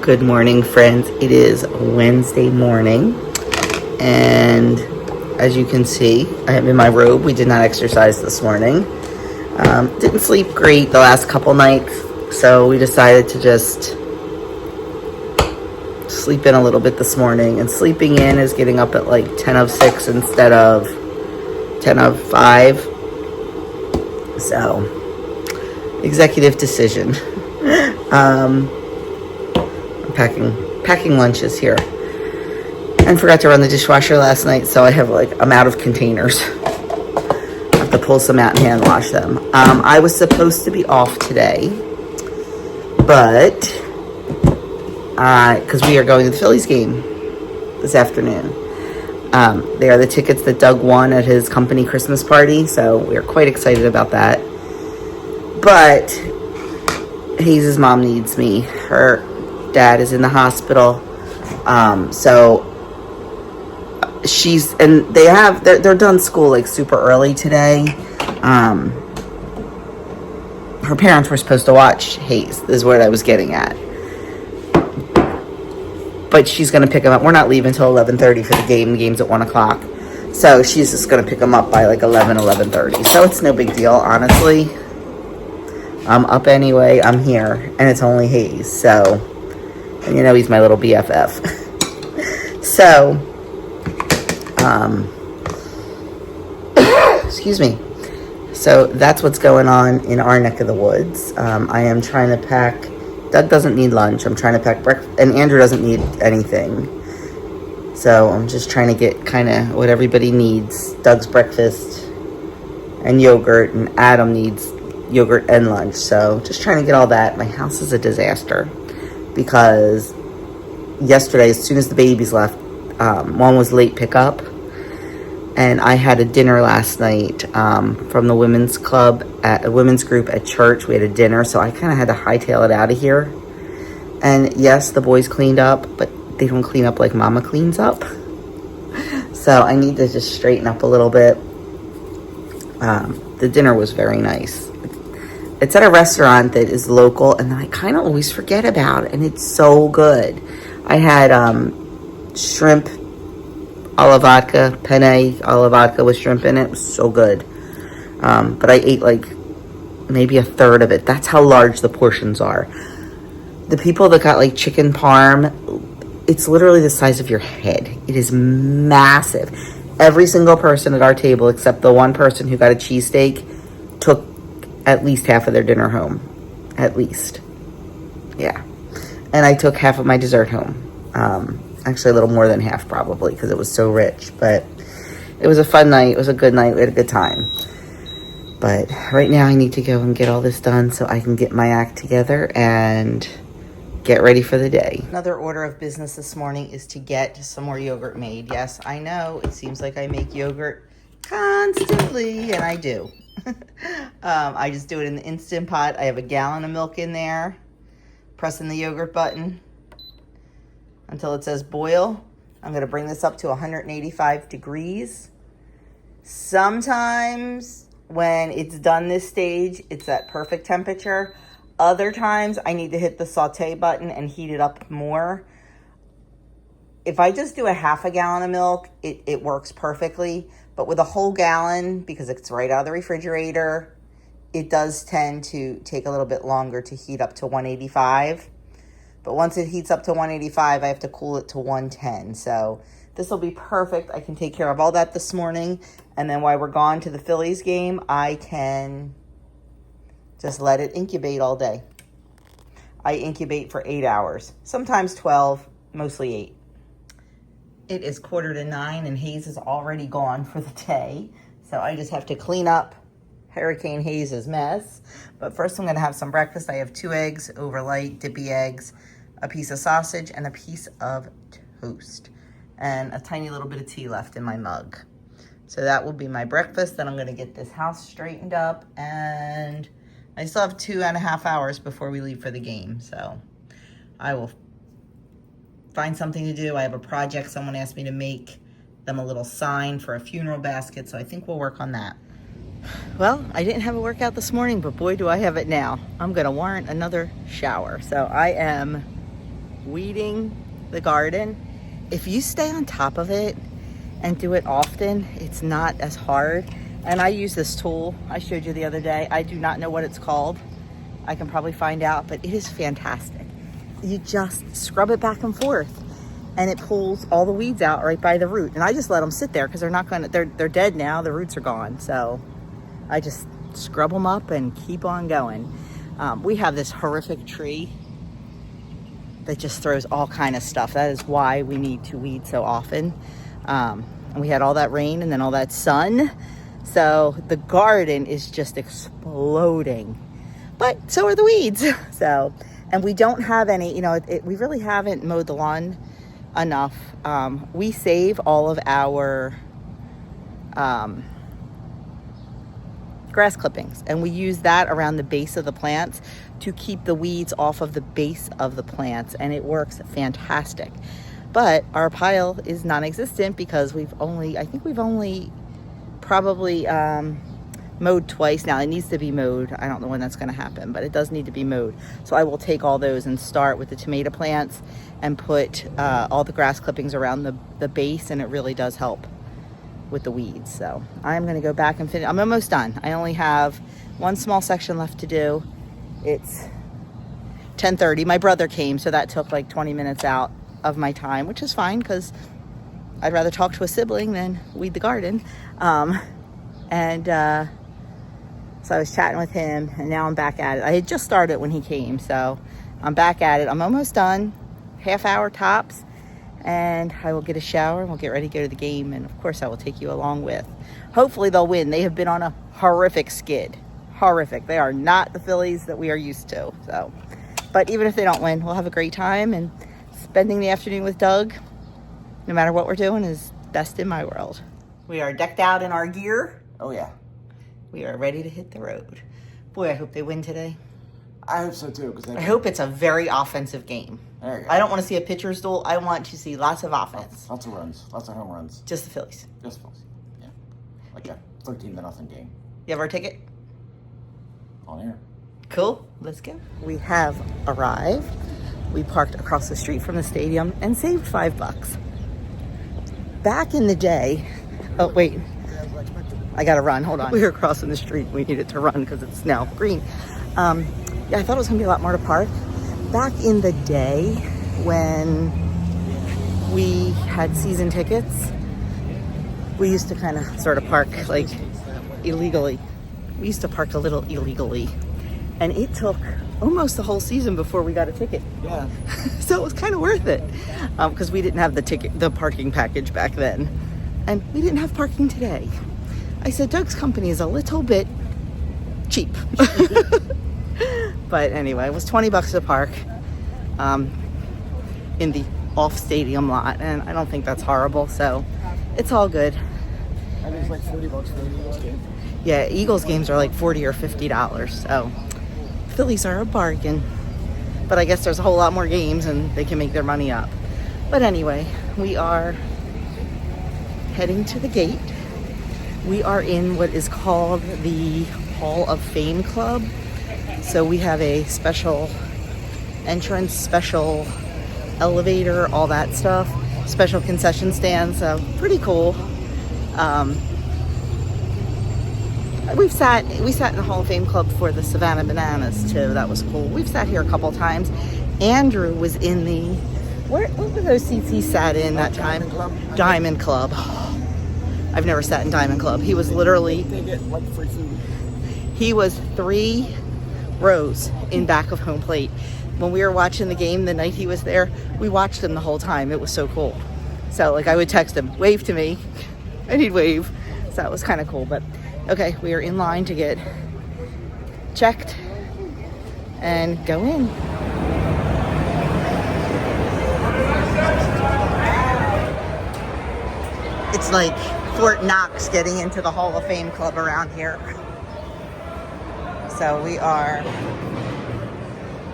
Good morning, friends. It is Wednesday morning, and as you can see, I am in my robe. We did not exercise this morning. Didn't sleep great the last couple nights, so we decided to just sleep in a little bit this morning. And sleeping in is getting up at like 10 of 6 instead of 10 of 5. So, executive decision. I'm packing lunches here, and forgot to run the dishwasher last night, so I'm out of containers. I have to pull some out and hand wash them. I was supposed to be off today, but because we are going to the Phillies game this afternoon. They are the tickets that Doug won at his company Christmas party, so we are quite excited about that. But Hayes' mom needs me. Her dad is in the hospital, so they're done school like super early today. Her parents were supposed to watch Hayes, is what I was getting at, but she's going to pick him up. We're not leaving until 11:30 for the game. The game's at 1 o'clock, so she's just going to pick him up by like 11:30. So it's no big deal, honestly. I'm up anyway. I'm here, and it's only Hayes, so, and you know he's my little BFF. So, excuse me. So that's what's going on in our neck of the woods. I am trying to pack. Doug doesn't need lunch. I'm trying to pack breakfast, and Andrew doesn't need anything. So I'm just trying to get kind of what everybody needs. Doug's breakfast and yogurt, and Adam needs yogurt and lunch. So just trying to get all that. My house is a disaster because yesterday, as soon as the babies left, one was late pickup, and I had a dinner last night from the women's club at a women's group at church. We had a dinner, so I kind of had to hightail it out of here. And yes, the boys cleaned up, but they don't clean up like mama cleans up. So I need to just straighten up a little bit. The dinner was very nice. It's at a restaurant that is local, and I kind of always forget about it, and it's so good. I had shrimp a la vodka, penne a la vodka with shrimp in it. It was so good. But I ate like maybe a third of it. That's how large the portions are. The people that got like chicken parm, it's literally the size of your head. It is massive. Every single person at our table, except the one person who got a cheesesteak, took at least half of their dinner home. At least. Yeah. And I took half of my dessert home. Actually, a little more than half, probably, because it was so rich. But it was a fun night. It was a good night. We had a good time. But right now, I need to go and get all this done so I can get my act together and get ready for the day. Another order of business this morning is to get some more yogurt made. Yes, I know. It seems like I make yogurt constantly, and I do. I just do it in the Instant Pot. I have a gallon of milk in there. Pressing the yogurt button until it says boil. I'm going to bring this up to 185 degrees. Sometimes when it's done this stage, it's at perfect temperature. Other times I need to hit the saute button and heat it up more. If I just do a half a gallon of milk, it works perfectly. But with a whole gallon, because it's right out of the refrigerator, it does tend to take a little bit longer to heat up to 185. But once it heats up to 185, I have to cool it to 110. So this will be perfect. I can take care of all that this morning. And then while we're gone to the Phillies game, I can just let it incubate all day. I incubate for 8 hours, sometimes 12, mostly 8. It is 8:45, and Hayes is already gone for the day. So I just have to clean up Hurricane Hayes' mess. But first I'm going to have some breakfast. I have 2 eggs, overlight, dippy eggs, a piece of sausage, and a piece of toast. And a tiny little bit of tea left in my mug. So that will be my breakfast. Then I'm going to get this house straightened up. And I still have 2.5 hours before we leave for the game. So I will find something to do. I have a project. Someone asked me to make them a little sign for a funeral basket. So I think we'll work on that. Well, I didn't have a workout this morning, but boy, do I have it now. I'm going to warrant another shower. So I am weeding the garden. If you stay on top of it and do it often, it's not as hard. And I use this tool I showed you the other day. I do not know what it's called. I can probably find out, but it is fantastic. You just scrub it back and forth and it pulls all the weeds out right by the root. And I just let them sit there because they're dead now. The roots are gone. So I just scrub them up and keep on going. We have this horrific tree that just throws all kind of stuff. That is why we need to weed so often. And we had all that rain and then all that sun. So the garden is just exploding, but so are the weeds. So, and we don't have any, we really haven't mowed the lawn enough. We save all of our grass clippings, and we use that around the base of the plants to keep the weeds off of the base of the plants, and it works fantastic. But our pile is non-existent because I think we've only probably mowed twice now. It needs to be mowed. I don't know when that's going to happen, but it does need to be mowed. So I will take all those and start with the tomato plants and put all the grass clippings around the base, and it really does help with the weeds. So I'm going to go back and finish. I'm almost done. I only have one small section left to do. It's 10:30. My brother came, so that took like 20 minutes out of my time, which is fine because I'd rather talk to a sibling than weed the garden. So I was chatting with him, and now I'm back at it. I had just started when he came, so I'm back at it. I'm almost done, half hour tops, and I will get a shower and we'll get ready to go to the game. And of course I will take you along with. Hopefully they'll win. They have been on a horrific skid. Horrific. They are not the Phillies that we are used to. So, but even if they don't win, we'll have a great time, and spending the afternoon with Doug, no matter what we're doing, is best in my world. We are decked out in our gear. Oh yeah. We are ready to hit the road. Boy, I hope they win today. I hope so too. I hope it's a very offensive game. There you go. I don't want to see a pitcher's duel. I want to see lots of offense. Lots of runs. Lots of home runs. Just the Phillies. Just Phillies. Yeah. Like a 13-0 game. You have our ticket? On air. Cool. Let's go. We have arrived. We parked across the street from the stadium and saved $5. Back in the day, oh wait, I gotta run, hold on. We were crossing the street, we needed to run because it's now green. Yeah, I thought it was gonna be a lot more to park. Back in the day when we had season tickets, we used to kind of sort of park like illegally. We used to park a little illegally, and it took almost the whole season before we got a ticket. Yeah. So it was kind of worth it because we didn't have the parking package back then, and we didn't have parking today. I said Doug's company is a little bit cheap. But anyway, it was $20 to park in the off stadium lot, and I don't think that's horrible, so it's all good. And it's like $40 for an Eagles game. Yeah, Eagles games are like $40 or $50, so Phillies are a bargain. But I guess there's a whole lot more games and they can make their money up. But anyway, we are heading to the gate. We are in what is called the Hall of Fame Club. So we have a special entrance, special elevator, all that stuff, special concession stand, so pretty cool. We sat in the Hall of Fame Club for the Savannah Bananas too. That was cool. We've sat here a couple times. Andrew was in the, what were those seats he sat in that time? Diamond Club. I've never sat in Diamond Club. He was literally, They get like free food. he was 3 rows in back of home plate. When we were watching the game the night he was there, we watched him the whole time. It was so cool. So like I would text him, wave to me, and he'd wave. So that was kind of cool. But okay, we are in line to get checked and go in. It's like Fort Knox getting into the Hall of Fame Club around here. So we are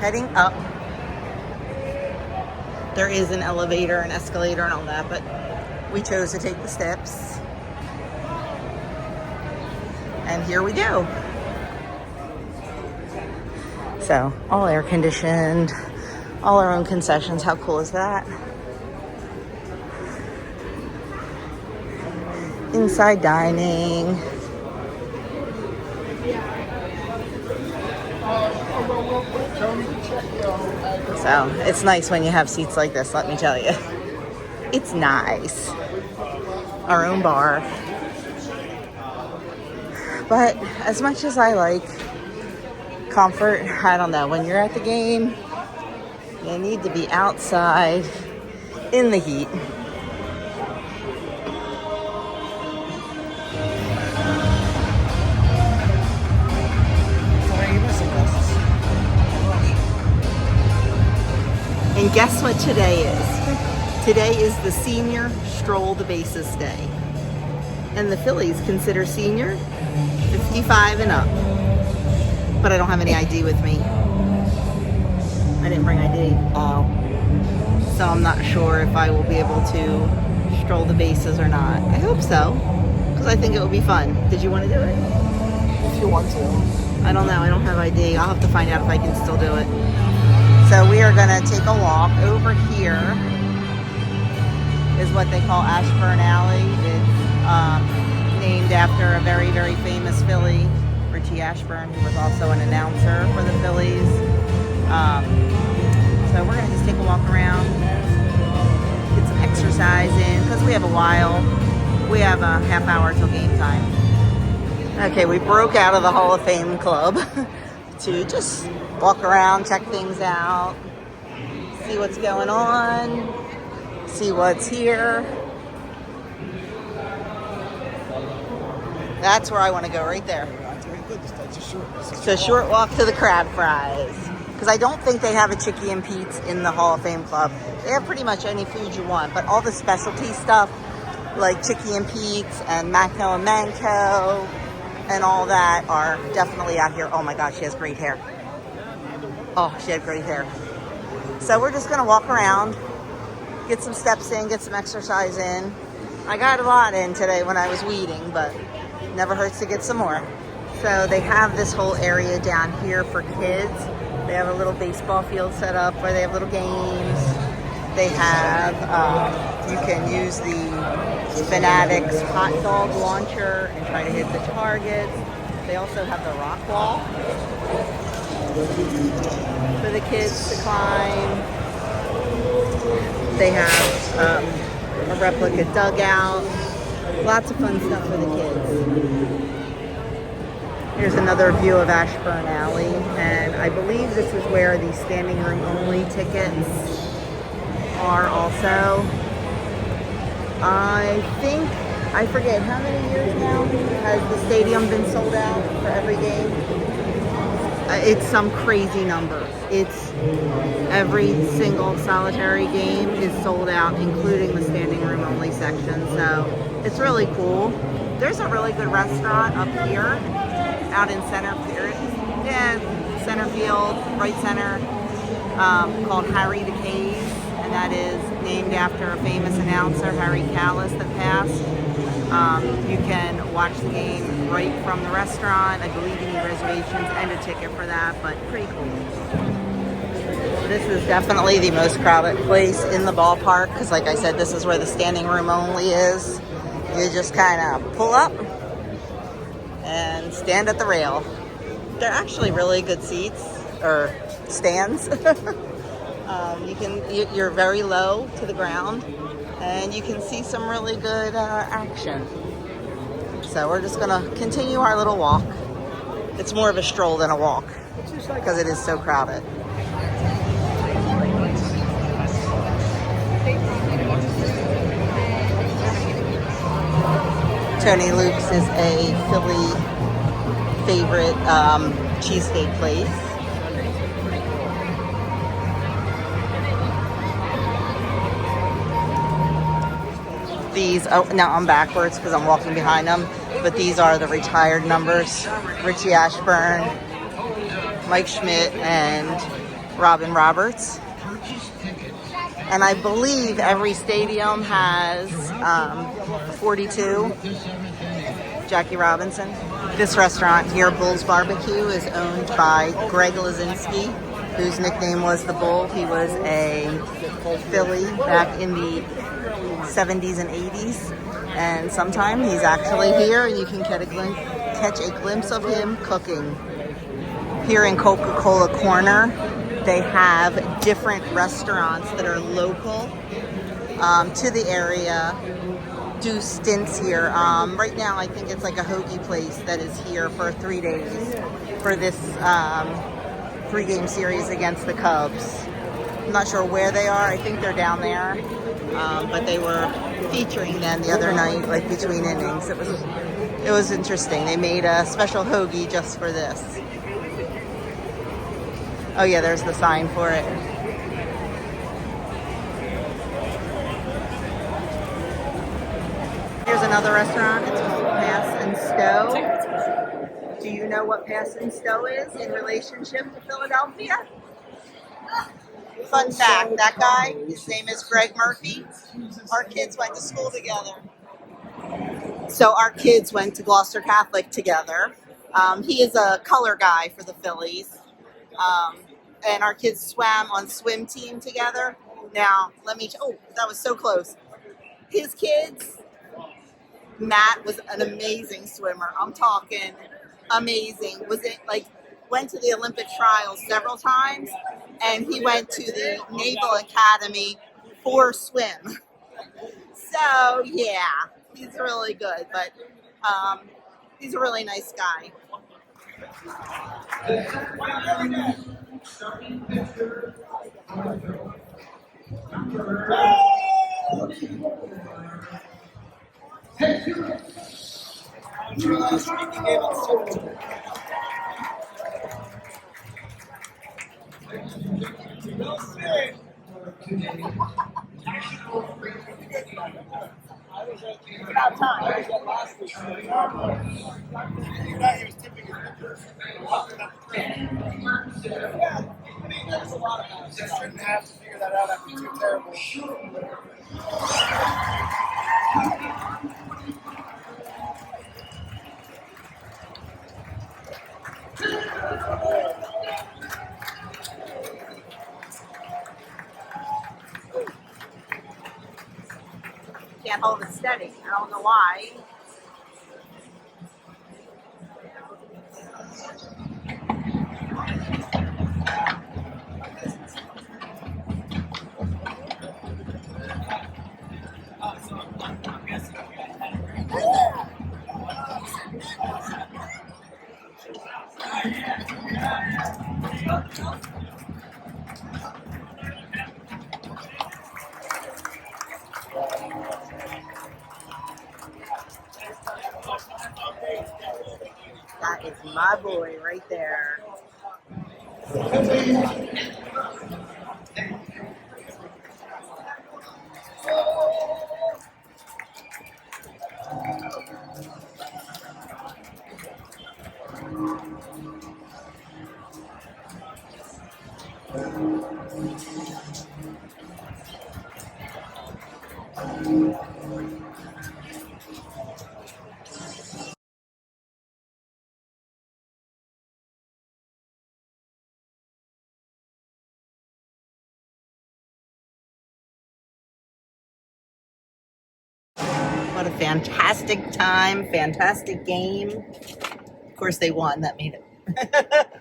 heading up. There is an elevator, an escalator, and all that, but we chose to take the steps. And here we go. So all air conditioned, All our own concessions. How cool is that? Inside dining. So it's nice when you have seats like this, let me tell you. It's nice. Our own bar. But as much as I like comfort, I don't know, when you're at the game, you need to be outside in the heat. And guess what today is? Today is the senior stroll the bases day. And the Phillies consider senior 55 and up. But I don't have any ID with me. I didn't bring ID. So I'm not sure if I will be able to stroll the bases or not. I hope so, because I think it would be fun. Did you want to do it? If you want to. I don't know. I don't have ID. I'll have to find out if I can still do it. So we are going to take a walk. Over here is what they call Ashburn Alley. It's named after a very, very famous Philly, Richie Ashburn, who was also an announcer for the Phillies. So we're going to just take a walk around, get some exercise in, because we have a while. We have a half hour till game time. Okay, we broke out of the Hall of Fame Club to just walk around, check things out, see what's going on, see what's here. That's where I want to go, right there. It's a short walk to the crab fries. Because I don't think they have a Chicky and Pete's in the Hall of Fame Club. They have pretty much any food you want, but all the specialty stuff, like Chicky and Pete's and Macno and Manco and all that, are definitely out here. Oh my gosh, she has great hair. Oh, she had great hair. So we're just going to walk around, get some steps in, get some exercise in. I got a lot in today when I was weeding, but never hurts to get some more. So they have this whole area down here for kids. They have a little baseball field set up where they have little games. They have, you can use the Fanatics hot dog launcher and try to hit the targets. They also have the rock wall for the kids to climb. They have a replica dugout. Lots of fun stuff for the kids. Here's another view of Ashburn Alley, and I believe this is where the standing room only tickets are also. I forget how many years now has the stadium been sold out for every game? It's some crazy number. It's every single solitary game is sold out, including the standing room only section, so it's really cool. There's a really good restaurant up here out in center field, right center, called Harry the Cave, and that is named after a famous announcer, Harry Callis, that passed. You can watch the game right from the restaurant. I believe you need reservations and a ticket for that, but pretty cool. This is definitely the most crowded place in the ballpark, because like I said, this is where the standing room only is. You just kind of pull up and stand at the rail. They're actually really good seats, or stands. You're very low to the ground, and you can see some really good action. So we're just gonna continue our little walk. It's more of a stroll than a walk, because it is so crowded. Tony Luke's is a Philly favorite cheesesteak place. These, now I'm backwards because I'm walking behind them, but these are the retired numbers. Richie Ashburn, Mike Schmidt, and Robin Roberts. And I believe every stadium has 42, Jackie Robinson. This restaurant here, Bull's Barbecue, is owned by Greg Lazinski, whose nickname was the Bull. He was a Philly back in the 70s and 80s. And sometime he's actually here and you can catch a glimpse of him cooking. Here in Coca-Cola Corner, they have different restaurants that are local to the area, do stints here. Right now, I think it's like a hoagie place that is here for 3 days for this 3-game series against the Cubs. I'm not sure where they are. I think they're down there, but they were featuring them the other night, like between innings. It was interesting. They made a special hoagie just for this. Oh yeah, there's the sign for it. Here's another restaurant. It's called Pass and Stowe. Do you know what Pass and Stowe is in relationship to Philadelphia? Fun fact, that guy, his name is Greg Murphy. Our kids went to school together. So our kids went to Gloucester Catholic together. He is a color guy for the Phillies. And our kids swam on swim team together. Now, that was so close. His kids, Matt was an amazing swimmer. I'm talking amazing. Went to the Olympic trials several times, and he went to the Naval Academy for swim. So yeah, he's really good, but he's a really nice guy. About time. There's a lot of us. Just shouldn't have to figure that out after 2 terrible. Can't hold it steady. I don't know why. That is my boy right there. What a fantastic time, fantastic game. Of course, they won. That made it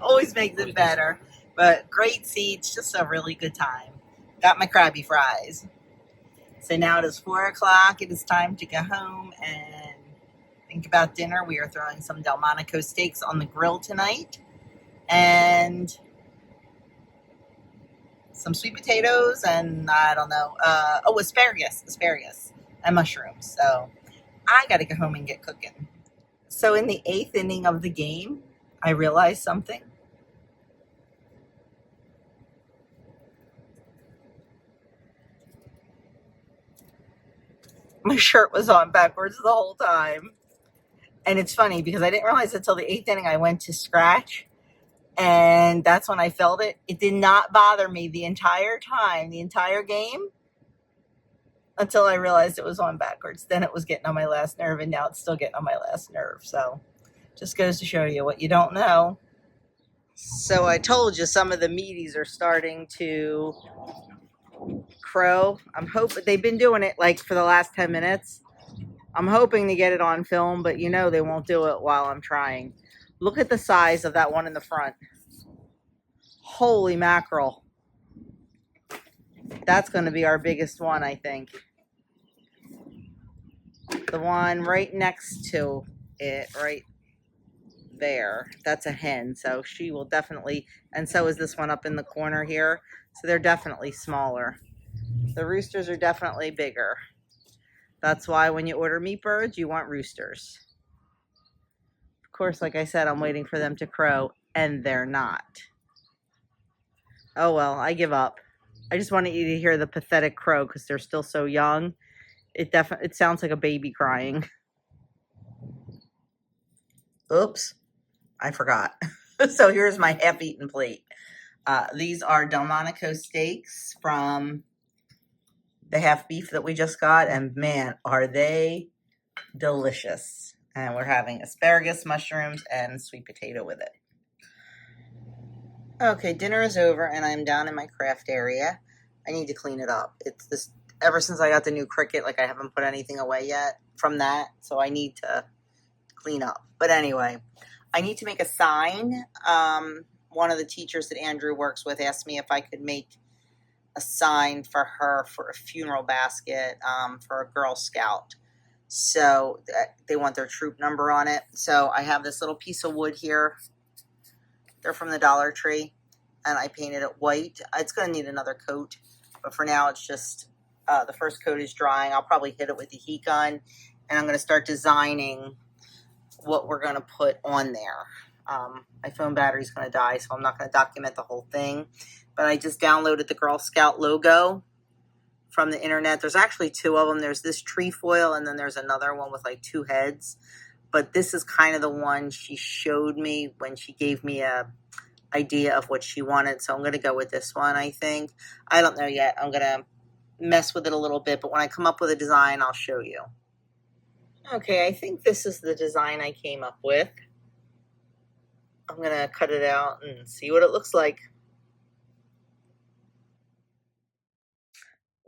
always makes it better. But great seats, just a really good time. Got my Krabby Fries. So now it is 4 o'clock. It is time to go home and think about dinner. We are throwing some Delmonico steaks on the grill tonight. And some sweet potatoes and I don't know. Asparagus and mushrooms. So I got to go home and get cooking. So in the 8th inning of the game, I realized something. My shirt was on backwards the whole time. And it's funny because I didn't realize until the 8th inning I went to scratch. And that's when I felt it. It did not bother me the entire time, the entire game, until I realized it was on backwards. Then it was getting on my last nerve, and now it's still getting on my last nerve. So just goes to show you what you don't know. So I told you some of the meaties are starting to crow. I'm hoping they've been doing it like for the last 10 minutes. I'm hoping to get it on film, but you know they won't do it while I'm trying. Look at the size of that one in the front. Holy mackerel. That's going to be our biggest one, I think. The one right next to it, right there, that's a hen. So she will definitely, and so is this one up in the corner here. So they're definitely smaller. The roosters are definitely bigger. That's why when you order meat birds, you want roosters. Of course, like I said, I'm waiting for them to crow, and they're not. Oh well, I give up. I just wanted you to hear the pathetic crow because they're still so young. It sounds like a baby crying. Oops, I forgot. So here's my half-eaten plate. These are Delmonico steaks from the half beef that we just got, and man, are they delicious. And we're having asparagus, mushrooms, and sweet potato with it. Okay, dinner is over, and I'm down in my craft area. I need to clean it up. It's this, ever since I got the new Cricut, like I haven't put anything away yet from that, so I need to clean up. But anyway, I need to make a sign. One of the teachers that Andrew works with asked me if I could make a sign for her for a funeral basket for a Girl Scout. So they want their troop number on it. So I have this little piece of wood here. They're from the Dollar Tree, and I painted it white. It's going to need another coat, but for now it's just the first coat is drying. I'll probably hit it with the heat gun, and I'm going to start designing what we're going to put on there. My phone battery's going to die, so I'm not going to document the whole thing, but I just downloaded the Girl Scout logo from the internet. There's actually two of them. There's this trefoil, and then there's another one with like two heads. But this is kind of the one she showed me when she gave me a idea of what she wanted. So I'm going to go with this one, I think. I don't know yet. I'm going to mess with it a little bit. But when I come up with a design, I'll show you. Okay, I think this is the design I came up with. I'm going to cut it out and see what it looks like.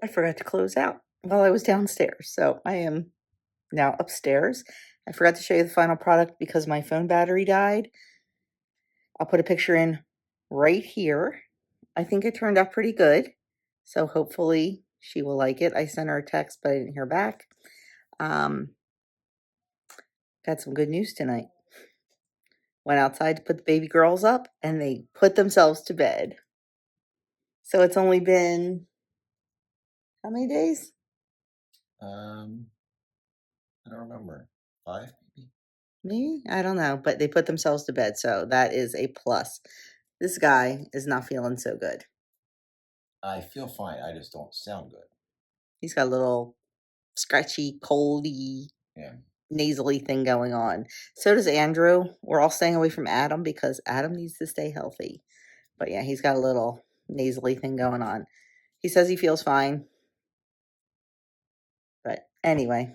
I forgot to close out while I was downstairs. So I am now upstairs. I forgot to show you the final product because my phone battery died. I'll put a picture in right here. I think it turned out pretty good. So hopefully she will like it. I sent her a text, but I didn't hear back. Got some good news tonight. Went outside to put the baby girls up, and they put themselves to bed. So it's only been, how many days? I don't remember. 5, maybe? Maybe? I don't know. But they put themselves to bed, so that is a plus. This guy is not feeling so good. I feel fine. I just don't sound good. He's got a little scratchy, coldy, nasally thing going on. So does Andrew. We're all staying away from Adam because Adam needs to stay healthy. But yeah, he's got a little nasally thing going on. He says he feels fine. But anyway,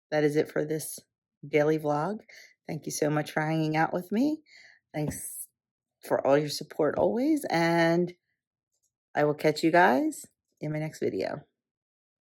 that is it for this daily vlog. Thank you so much for hanging out with me. Thanks for all your support always. And I will catch you guys in my next video.